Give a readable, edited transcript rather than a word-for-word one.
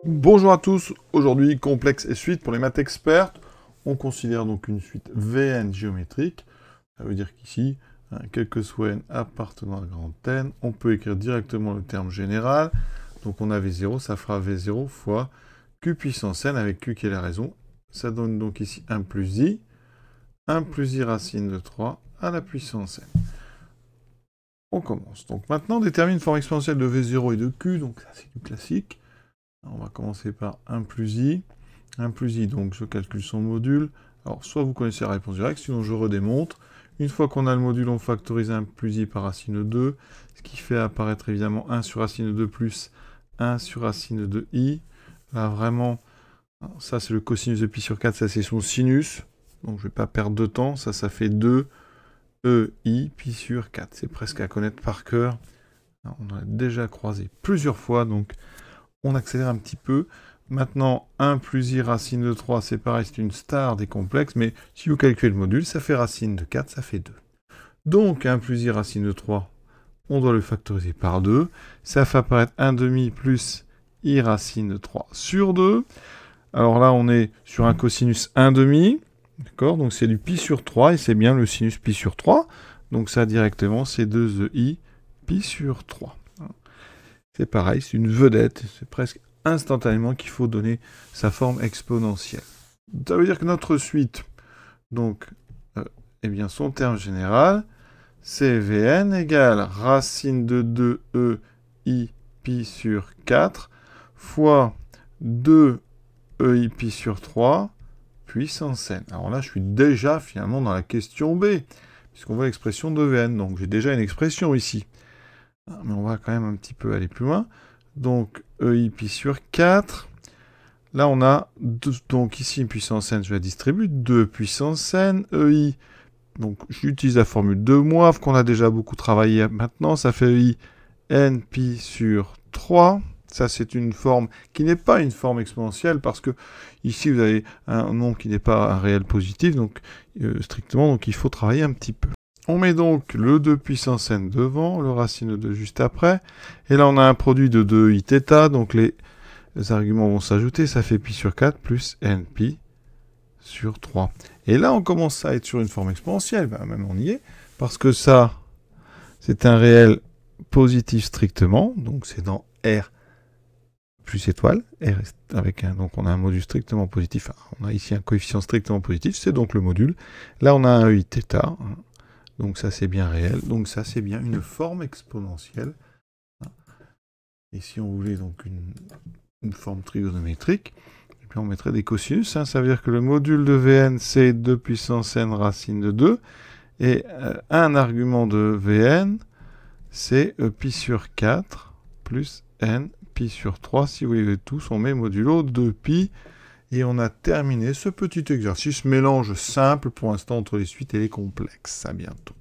Bonjour à tous, aujourd'hui complexe et suite pour les maths expertes. On considère donc une suite Vn géométrique. Ça veut dire qu'ici, quel que soit n appartenant à grand N, on peut écrire directement le terme général. Donc on a V0, ça fera V0 fois Q puissance n avec Q qui est la raison. Ça donne donc ici 1 plus I racine de 3 à la puissance n. On commence. Donc maintenant, on détermine une forme exponentielle de V0 et de Q, donc ça c'est du classique. On va commencer par 1 plus i. 1 plus i, donc je calcule son module. Alors, soit vous connaissez la réponse directe, sinon je redémontre. Une fois qu'on a le module, on factorise 1 plus i par racine de 2, ce qui fait apparaître évidemment 1 sur racine de 2 plus 1 sur racine de i. Là, vraiment, ça c'est le cosinus de pi sur 4, ça c'est son sinus. Donc je ne vais pas perdre de temps, ça fait 2 ei pi sur 4. C'est presque à connaître par cœur. On en a déjà croisé plusieurs fois, donc on accélère un petit peu. Maintenant, 1 plus i racine de 3, c'est pareil, c'est une star des complexes, mais si vous calculez le module, ça fait racine de 4, ça fait 2. Donc, 1 plus i racine de 3, on doit le factoriser par 2. Ça fait apparaître 1 demi plus i racine de 3 sur 2. Alors là, on est sur un cosinus 1 demi. D'accord? Donc c'est du pi sur 3, et c'est bien le sinus pi sur 3. Donc ça, directement, c'est 2i pi sur 3. C'est pareil, c'est une vedette, c'est presque instantanément qu'il faut donner sa forme exponentielle. Ça veut dire que notre suite, donc, eh bien, son terme général, c'est Vn égale racine de 2 ei pi sur 4 fois 2 ei pi sur 3 puissance n. Alors là, je suis déjà finalement dans la question B, puisqu'on voit l'expression de Vn, donc j'ai déjà une expression ici. Mais on va quand même un petit peu aller plus loin. Donc, ei pi sur 4. Là, on a, donc ici, une puissance n, je la distribue. 2 puissance n, ei. Donc, j'utilise la formule de Moivre, qu'on a déjà beaucoup travaillé maintenant. Ça fait ei n pi sur 3. Ça, c'est une forme qui n'est pas une forme exponentielle, parce que ici, vous avez un nombre qui n'est pas un réel positif, donc strictement, donc il faut travailler un petit peu. On met donc le 2 puissance n devant, le racine de 2 juste après. Et là, on a un produit de 2 iθ, donc les arguments vont s'ajouter. Ça fait pi sur 4 plus n pi sur 3. Et là, on commence à être sur une forme exponentielle. Ben, même on y est. Parce que ça, c'est un réel positif strictement. Donc, c'est dans R plus étoile. R avec un, donc, on a un module strictement positif. On a ici un coefficient strictement positif. C'est donc le module. Là, on a un iθ. Donc ça, c'est bien réel. Donc ça, c'est bien une forme exponentielle. Et si on voulait donc une forme trigonométrique, et puis on mettrait des cosinus. Ça veut dire que le module de Vn, c'est 2 puissance n racine de 2. Et un argument de Vn, c'est pi sur 4 plus n pi sur 3. Si vous voulez tous, on met modulo 2pi. Et on a terminé ce petit exercice, mélange simple pour l'instant entre les suites et les complexes. À bientôt.